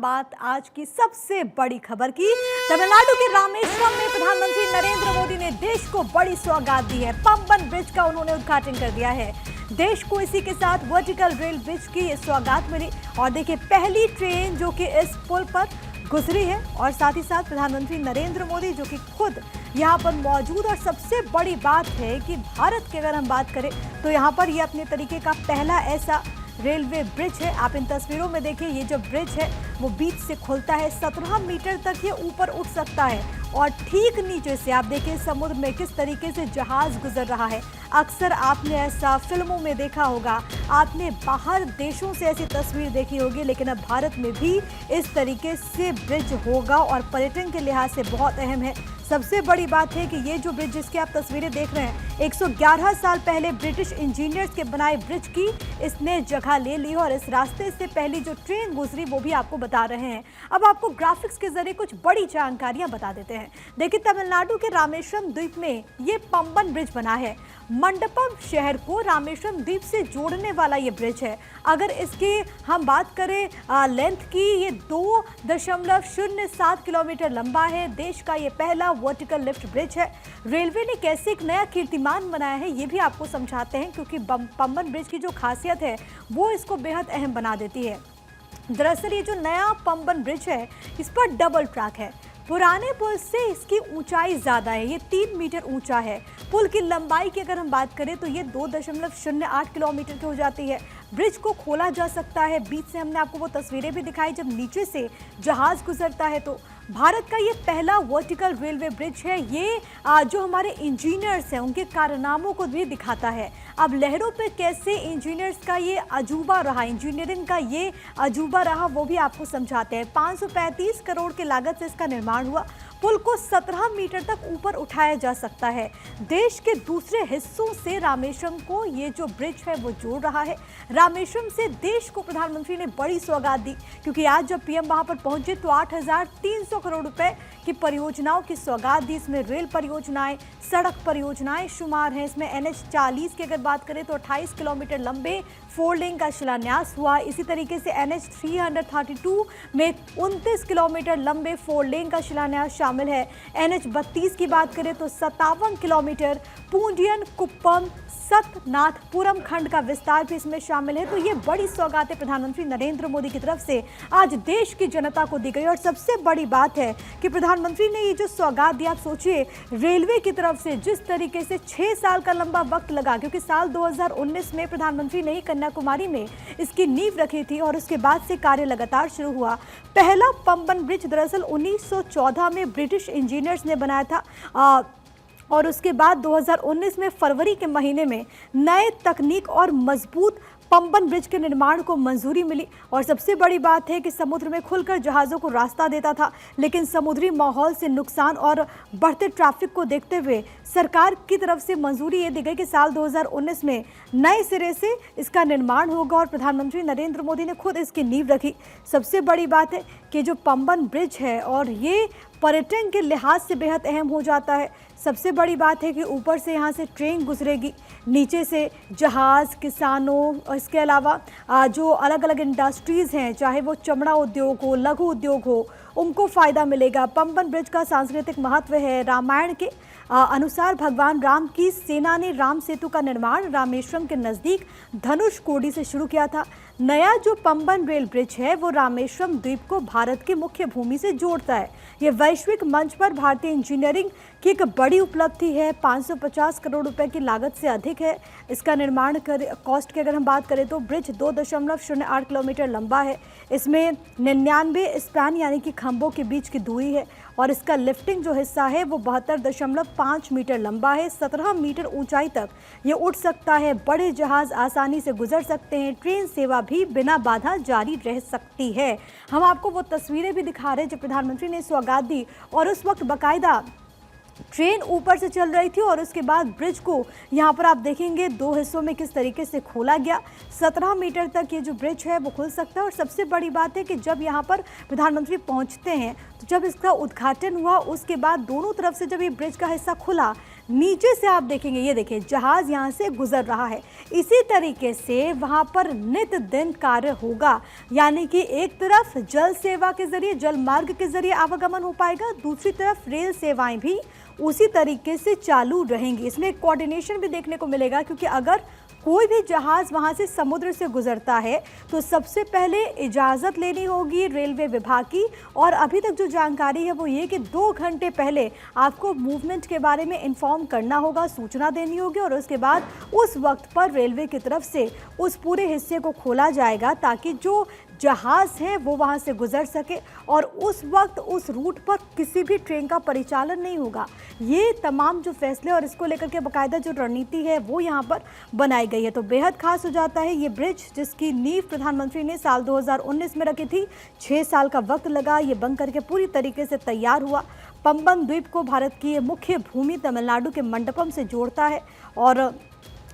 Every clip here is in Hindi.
बात आज की सबसे बड़ी खबर की। तमिलनाडु के रामेश्वरम में प्रधानमंत्री नरेंद्र मोदी ने देश को बड़ी सौगात दी है। पंबन ब्रिज का उन्होंने उद्घाटन कर दिया है। देश को इसी के साथ वर्टिकल रेल ब्रिज की ये सौगात मिली और देखिए पहली ट्रेन जो कि इस पुल पर गुजरी है और साथ ही साथ प्रधानमंत्री नरेंद्र मोदी जो कि खुद यहाँ पर मौजूद। और सबसे बड़ी बात है कि भारत की अगर हम बात करें तो यहाँ पर ये अपने तरीके का पहला ऐसा रेलवे ब्रिज है। आप इन तस्वीरों में देखिए, ये जो ब्रिज है वो बीच से खुलता है, 17 मीटर तक ये ऊपर उठ सकता है और ठीक नीचे से आप देखिए समुद्र में किस तरीके से जहाज गुजर रहा है। अक्सर आपने ऐसा फिल्मों में देखा होगा, आपने बाहर देशों से ऐसी तस्वीर देखी होगी, लेकिन अब भारत में भी इस तरीके से ब्रिज होगा और पर्यटन के लिहाज से बहुत अहम है। सबसे बड़ी बात है कि ये जो ब्रिज जिसकी आप तस्वीरें देख रहे हैं 111 साल पहले ब्रिटिश इंजीनियर्स के बनाए ब्रिज की इसने जगह ले ली और इस रास्ते से पहली जो ट्रेन गुजरी वो भी आपको बता रहे हैं। अब आपको ग्राफिक्स के जरिए कुछ बड़ी जानकारियां बता देते हैं। देखिए तमिलनाडु के रामेश्वरम द्वीप में ये पंबन ब्रिज बना है। मंडपम शहर को रामेश्वरम द्वीप से जोड़ने वाला ये ब्रिज है। अगर इसकी हम बात करें लेंथ की, ये 2.07 किलोमीटर लंबा है। देश का ये पहला वर्टिकल लिफ्ट ब्रिज है। रेलवे ने कैसे एक नया कीर्तिमान बनाया है ये भी आपको समझाते हैं, क्योंकि पंबन ब्रिज की जो खासियत है वो इसको बेहद अहम बना देती है। दरअसल ये जो नया पंबन ब्रिज है इस पर डबल ट्रैक है। पुराने पुल से इसकी ऊंचाई ज़्यादा है, ये 3 मीटर ऊंचा है। पुल की लंबाई की अगर हम बात करें तो ये 2.08 किलोमीटर की हो जाती है। ब्रिज को खोला जा सकता है, बीच से हमने आपको वो तस्वीरें भी दिखाई जब नीचे से जहाज गुजरता है। तो भारत का ये पहला वर्टिकल रेलवे ब्रिज है। ये जो हमारे इंजीनियर्स हैं उनके कारनामों को भी दिखाता है। अब लहरों पे कैसे इंजीनियर्स का ये अजूबा रहा, इंजीनियरिंग का ये अजूबा रहा, वो भी आपको समझाते हैं। 535 करोड़ की लागत से इसका निर्माण हुआ। पुल को 17 मीटर तक ऊपर उठाया जा सकता है। देश के दूसरे हिस्सों से रामेश्वरम को ये जो ब्रिज है वो जोड़ रहा है। रामेश्वरम से देश को प्रधानमंत्री ने बड़ी सौगात दी, क्योंकि आज जब पीएम वहां पर पहुंचे तो 8,300 करोड़ रुपए की परियोजनाओं की सौगात दी। इसमें रेल परियोजनाएं, सड़क परियोजनाएं शुमार हैं। इसमें NH40 की अगर बात करें तो 28 किलोमीटर लंबे 4 लेन का शिलान्यास हुआ। इसी तरीके से NH332 में 29 किलोमीटर लंबे 4 लेन का शिलान्यास शामिल है। NH32 की बात करें तो 57 किलोमीटर पूंडियन कुप्पम सतनाथपुरम खंड का विस्तार भी इसमें शामिल है। तो ये बड़ी सौगातें प्रधानमंत्री नरेंद्र मोदी की तरफ से आज देश की जनता को दी गई। और सबसे बड़ी बात है कि प्रधानमंत्री ने ये जो सौगात दी, आप सोचिए रेलवे की तरफ से जिस तरीके से 6 साल का लंबा वक्त लगा, क्योंकि साल 2019 में प्रधानमंत्री ने ही कन्याकुमारी में इसकी नींव रखी थी और उसके बाद से कार्य लगातार शुरू हुआ। पहला पंबन ब्रिज दरअसल 1914 में ब्रिटिश इंजीनियर्स ने बनाया था और उसके बाद 2019 में फरवरी के महीने में नए तकनीक और मजबूत पंबन ब्रिज के निर्माण को मंजूरी मिली। और सबसे बड़ी बात है कि समुद्र में खुलकर जहाज़ों को रास्ता देता था, लेकिन समुद्री माहौल से नुकसान और बढ़ते ट्रैफिक को देखते हुए सरकार की तरफ से मंजूरी ये दी गई कि साल 2019 में नए सिरे से इसका निर्माण होगा और प्रधानमंत्री नरेंद्र मोदी ने खुद इसकी नींव रखी। सबसे बड़ी बात है कि जो पंबन ब्रिज है और ये पर्यटन के लिहाज से बेहद अहम हो जाता है। सबसे बड़ी बात है कि ऊपर से यहाँ से ट्रेन गुजरेगी, नीचे से जहाज़, किसानों और इसके अलावा जो अलग अलग इंडस्ट्रीज़ हैं, चाहे वो चमड़ा उद्योग हो, लघु उद्योग हो, उनको फ़ायदा मिलेगा। पंबन ब्रिज का सांस्कृतिक महत्व है। रामायण के अनुसार भगवान राम की सेना ने राम सेतु का निर्माण रामेश्वरम के नज़दीक धनुषकोडी से शुरू किया था। नया जो पंबन रेल ब्रिज है वो रामेश्वरम द्वीप को भारत की मुख्य भूमि से जोड़ता है। ये वैश्विक मंच पर भारतीय इंजीनियरिंग की एक बड़ी उपलब्धि है। 550 करोड़ रुपए की लागत से अधिक है इसका निर्माण। कॉस्ट की अगर हम बात करें तो ब्रिज 2.08 किलोमीटर लंबा है। इसमें 99 स्पैन यानी कि खंभों के बीच की दूरी है और इसका लिफ्टिंग जो हिस्सा है वो 72.5 मीटर लंबा है। 17 मीटर ऊंचाई तक ये उठ सकता है। बड़े जहाज आसानी से गुजर सकते हैं। ट्रेन सेवा भी बिना बाधा जारी रह सकती है। हम आपको वो तस्वीरें भी दिखा रहे हैं जब प्रधानमंत्री ने सौगात दी और उस वक्त बाकायदा ट्रेन ऊपर से चल रही थी और उसके बाद ब्रिज को यहाँ पर आप देखेंगे 2 हिस्सों में किस तरीके से खोला गया। 17 मीटर तक ये जो ब्रिज है वो खुल सकता है। और सबसे बड़ी बात है कि जब यहाँ पर प्रधानमंत्री पहुँचते हैं तो जब इसका उद्घाटन हुआ उसके बाद दोनों तरफ से जब ये ब्रिज का हिस्सा खुला, नीचे से आप देखेंगे, ये देखिए जहाज यहाँ से गुजर रहा है। इसी तरीके से वहाँ पर नित दिन कार्य होगा, यानी कि एक तरफ जल सेवा के जरिए, जल मार्ग के जरिए आवागमन हो पाएगा, दूसरी तरफ रेल सेवाएं भी उसी तरीके से चालू रहेंगी। इसमें एक कोऑर्डिनेशन भी देखने को मिलेगा, क्योंकि अगर कोई भी जहाज़ वहाँ से समुद्र से गुजरता है तो सबसे पहले इजाज़त लेनी होगी रेलवे विभाग की। और अभी तक जो जानकारी है वो ये कि 2 घंटे पहले आपको मूवमेंट के बारे में इन्फॉर्म करना होगा, सूचना देनी होगी, और उसके बाद उस वक्त पर रेलवे की तरफ से उस पूरे हिस्से को खोला जाएगा ताकि जो जहाज़ है वो वहाँ से गुजर सके और उस वक्त उस रूट पर किसी भी ट्रेन का परिचालन नहीं होगा। ये तमाम जो फैसले और इसको लेकर के बाकायदा जो रणनीति है वो यहाँ पर बनाई गई है। तो बेहद खास हो जाता है ये ब्रिज, जिसकी नींव प्रधानमंत्री ने साल 2019 में रखी थी। 6 साल का वक्त लगा ये बन करके पूरी तरीके से तैयार हुआ। पंबन द्वीप को भारत की मुख्य भूमि तमिलनाडु के मंडपम से जोड़ता है और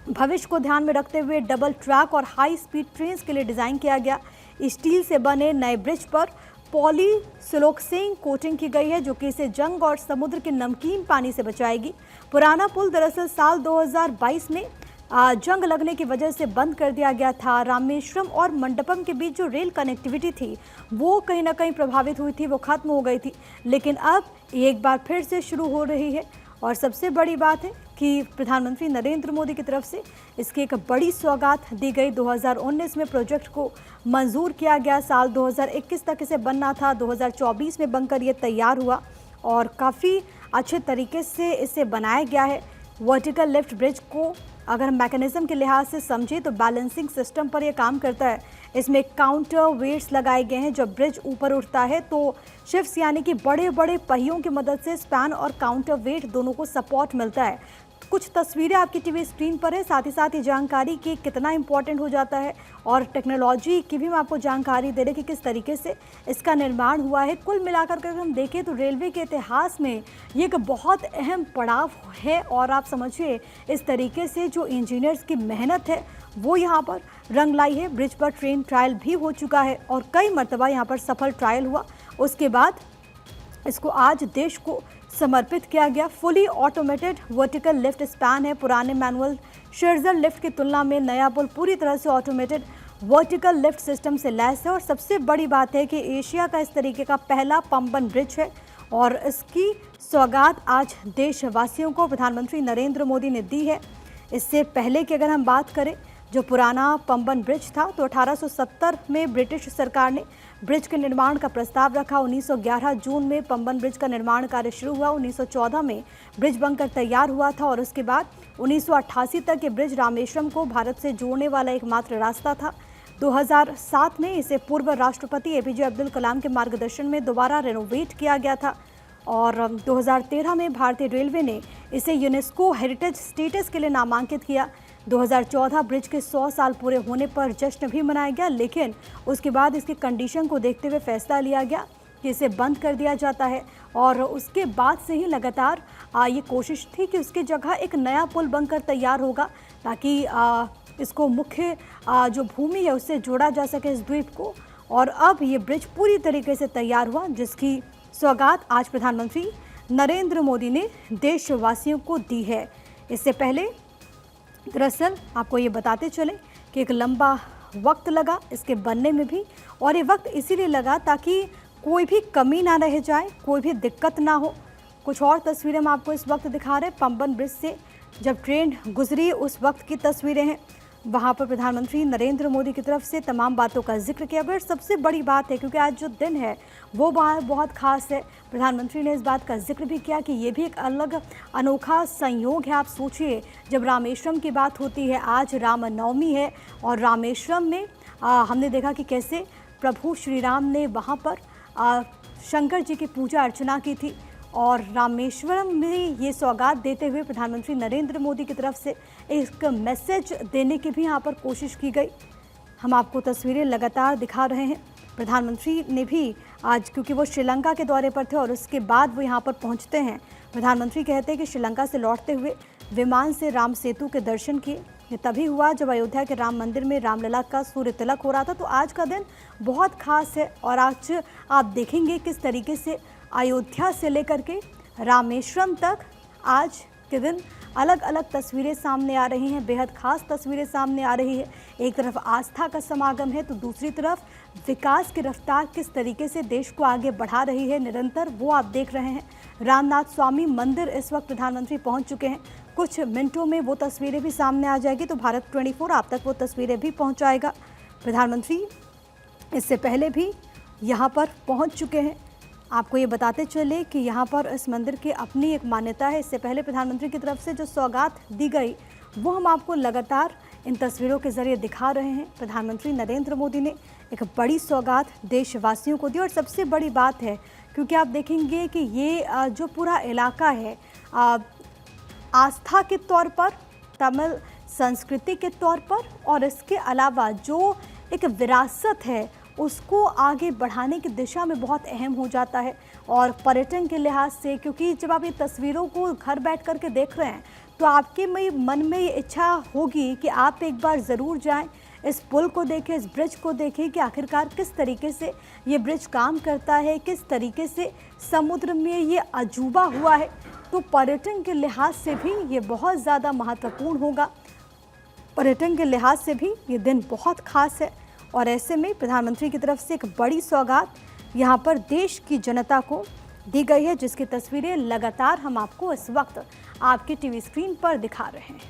भविष्य को ध्यान में रखते हुए डबल ट्रैक और हाई स्पीड ट्रेन के लिए डिज़ाइन किया गया। स्टील से बने नए ब्रिज पर पॉलीसिलोक्सेन कोटिंग की गई है, जो कि इसे जंग और समुद्र के नमकीन पानी से बचाएगी। पुराना पुल दरअसल साल 2022 में जंग लगने की वजह से बंद कर दिया गया था। रामेश्वरम और मंडपम के बीच जो रेल कनेक्टिविटी थी वो कहीं ना कहीं प्रभावित हुई थी, वो खत्म हो गई थी, लेकिन अब एक बार फिर से शुरू हो रही है। और सबसे बड़ी बात है कि प्रधानमंत्री नरेंद्र मोदी की तरफ से इसकी एक बड़ी सौगात दी गई। 2019 में प्रोजेक्ट को मंजूर किया गया, साल 2021 तक इसे बनना था, 2024 में बनकर ये तैयार हुआ और काफ़ी अच्छे तरीके से इसे बनाया गया है। वर्टिकल लिफ्ट ब्रिज को अगर हम मैकेनिज्म के लिहाज से समझें तो बैलेंसिंग सिस्टम पर यह काम करता है। इसमें काउंटर वेट्स लगाए गए हैं। जब ब्रिज ऊपर उठता है तो शिफ्ट्स यानी कि बड़े बड़े पहियों की मदद से स्पैन और काउंटर वेट दोनों को सपोर्ट मिलता है। कुछ तस्वीरें आपकी टीवी स्क्रीन पर है, साथ ही साथ ये जानकारी कि कितना इंपॉर्टेंट हो जाता है और टेक्नोलॉजी की भी हम आपको जानकारी दे रहे कि किस तरीके से इसका निर्माण हुआ है। कुल मिलाकर अगर हम देखें तो रेलवे के इतिहास में ये एक बहुत अहम पड़ाव है और आप समझिए इस तरीके से जो इंजीनियर्स की मेहनत है वो यहाँ पर रंग लाई है। ब्रिज पर ट्रेन ट्रायल भी हो चुका है और कई मरतबा यहाँ पर सफल ट्रायल हुआ। उसके बाद इसको आज देश को समर्पित किया गया। Fully automated vertical lift span है। पुराने मैनुअल शेरजर लिफ्ट की तुलना में नया पुल पूरी तरह से ऑटोमेटेड वर्टिकल लिफ्ट सिस्टम से लैस है और सबसे बड़ी बात है कि एशिया का इस तरीके का पहला पंबन ब्रिज है और इसकी सौगात आज देशवासियों को प्रधानमंत्री नरेंद्र मोदी ने दी है। इससे पहले की अगर हम बात करें, जो पुराना पंबन ब्रिज था तो 1870 में ब्रिटिश सरकार ने ब्रिज के निर्माण का प्रस्ताव रखा। 1911 जून में पंबन ब्रिज का निर्माण कार्य शुरू हुआ। 1914 में ब्रिज बनकर तैयार हुआ था और उसके बाद 1988 तक ये ब्रिज रामेश्वरम को भारत से जोड़ने वाला एकमात्र रास्ता था। 2007 में इसे पूर्व राष्ट्रपति एपीजे अब्दुल कलाम के मार्गदर्शन में दोबारा रेनोवेट किया गया था और 2013 में भारतीय रेलवे ने इसे यूनेस्को हेरिटेज स्टेटस के लिए नामांकित किया। 2014 ब्रिज के 100 साल पूरे होने पर जश्न भी मनाया गया, लेकिन उसके बाद इसकी कंडीशन को देखते हुए फैसला लिया गया कि इसे बंद कर दिया जाता है और उसके बाद से ही लगातार ये कोशिश थी कि उसकी जगह एक नया पुल बनकर तैयार होगा ताकि इसको मुख्य जो भूमि है उससे जोड़ा जा सके इस द्वीप को। और अब ये ब्रिज पूरी तरीके से तैयार हुआ, जिसकी सौगात आज प्रधानमंत्री नरेंद्र मोदी ने देशवासियों को दी है। इससे पहले दरअसल आपको ये बताते चले कि एक लंबा वक्त लगा इसके बनने में भी, और ये वक्त इसीलिए लगा ताकि कोई भी कमी ना रह जाए, कोई भी दिक्कत ना हो। कुछ और तस्वीरें हम आपको इस वक्त दिखा रहे हैं। पंबन ब्रिज से जब ट्रेन गुजरी उस वक्त की तस्वीरें हैं। वहाँ पर प्रधानमंत्री नरेंद्र मोदी की तरफ से तमाम बातों का जिक्र किया गया। सबसे बड़ी बात है क्योंकि आज जो दिन है वो बहुत ख़ास है, प्रधानमंत्री ने इस बात का जिक्र भी किया कि ये भी एक अलग अनोखा संयोग है। आप सोचिए, जब रामेश्वरम की बात होती है, आज रामनवमी है और रामेश्वरम में हमने देखा कि कैसे प्रभु श्री राम ने वहाँ पर शंकर जी की पूजा अर्चना की थी और रामेश्वरम में ये सौगात देते हुए प्रधानमंत्री नरेंद्र मोदी की तरफ से एक मैसेज देने की भी यहाँ पर कोशिश की गई। हम आपको तस्वीरें लगातार दिखा रहे हैं। प्रधानमंत्री ने भी आज, क्योंकि वो श्रीलंका के दौरे पर थे और उसके बाद वो यहाँ पर पहुँचते हैं, प्रधानमंत्री कहते हैं कि श्रीलंका से लौटते हुए विमान से राम सेतु के दर्शन किए। ये तभी हुआ जब अयोध्या के राम मंदिर में रामलला का सूर्य तिलक हो रहा था। तो आज का दिन बहुत खास है और आज आप देखेंगे किस तरीके से अयोध्या से लेकर के रामेश्वरम तक आज के दिन अलग अलग तस्वीरें सामने आ रही हैं, बेहद खास तस्वीरें सामने आ रही है। एक तरफ आस्था का समागम है तो दूसरी तरफ विकास की रफ्तार किस तरीके से देश को आगे बढ़ा रही है निरंतर, वो आप देख रहे हैं। रामनाथ स्वामी मंदिर इस वक्त प्रधानमंत्री पहुंच चुके हैं। कुछ मिनटों में वो तस्वीरें भी सामने आ जाएगी तो भारत 24 आप तक वो तस्वीरें भी पहुंचाएगा। प्रधानमंत्री इससे पहले भी यहाँ पर पहुँच चुके हैं। आपको ये बताते चले कि यहाँ पर इस मंदिर की अपनी एक मान्यता है। इससे पहले प्रधानमंत्री की तरफ से जो सौगात दी गई वो हम आपको लगातार इन तस्वीरों के जरिए दिखा रहे हैं। प्रधानमंत्री नरेंद्र मोदी ने एक बड़ी सौगात देशवासियों को दी और सबसे बड़ी बात है क्योंकि आप देखेंगे कि ये जो पूरा इलाका है आस्था के तौर पर, तमिल संस्कृति के तौर पर और इसके अलावा जो एक विरासत है उसको आगे बढ़ाने की दिशा में बहुत अहम हो जाता है। और पर्यटन के लिहाज से, क्योंकि जब आप ये तस्वीरों को घर बैठ कर के देख रहे हैं तो आपके मन में ये इच्छा होगी कि आप एक बार ज़रूर जाएं, इस पुल को देखें, इस ब्रिज को देखें कि आखिरकार किस तरीके से ये ब्रिज काम करता है, किस तरीके से समुद्र में ये अजूबा हुआ है। तो पर्यटन के लिहाज से भी ये बहुत ज़्यादा महत्वपूर्ण होगा। पर्यटन के लिहाज से भी ये दिन बहुत खास है और ऐसे में प्रधानमंत्री की तरफ से एक बड़ी सौगात यहाँ पर देश की जनता को दी गई है, जिसकी तस्वीरें लगातार हम आपको इस वक्त आपकी टीवी स्क्रीन पर दिखा रहे हैं।